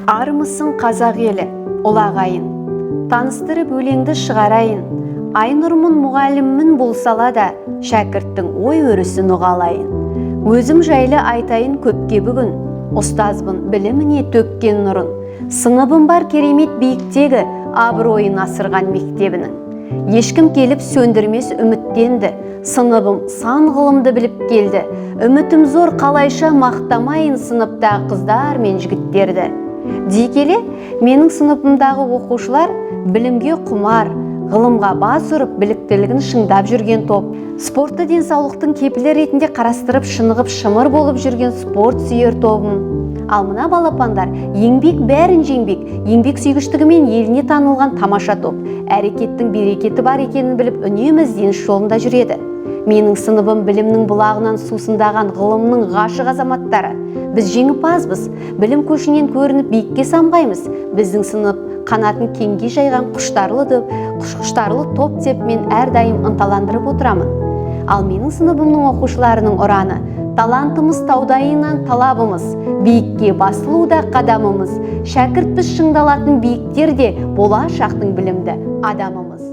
Армысың қазақ елі, олағайын, таныстырып өлеңді шығарайын, Айнұрмын мұғаліммін болсала да, шәкірттің ой өрісін ұғалайын. Өзім жайлы айтайын көпке бүгін, ұстазбын біліміне төккен нұрын, сыныбым бар керемет биіктегі, абыройын асырған мектебінің. Ешкім келіп сөндірмес үміттенді, сыныбым сан ғылымды біліп келді, үмітім зор қалайша мақтамайын сыныптағы қыздар мен жігіттерді. Дей келе, менің сыныпымдағы оқушылар білімге құмар, ғылымға бас ұрып біліктілігін шыңдап жүрген топ. Спортты денсаулықтың кепілі ретінде қарастырып шынығып шымыр болып жүрген спорт сүйер тобым. Ал мына балапандар еңбек бәрін жеңбек, еңбек сүйгіштігімен еліне танылған тамаша топ. Әрекеттің берекеті бар екенін біліп үнемі ізденіс жолында жүреді. Менің сыныбым білімнің бұлағынан сусындаған ғылымның ғашық азаматтары. Біз жеңімпазбыз, білім көшінен көрініп биікке самғаймыз. Біздің сынып қанатын кеңге жайған құштарлы топ деп мен әрдайым ынталандырып отырамын. Ал менің сыныбымның оқушыларының ұраны: талантымыз таудайынан талабымыз, биікке басылуда қадамымыз, шәкіртпіз шыңдалатын биіктерде, болашақтың білімді адамымыз.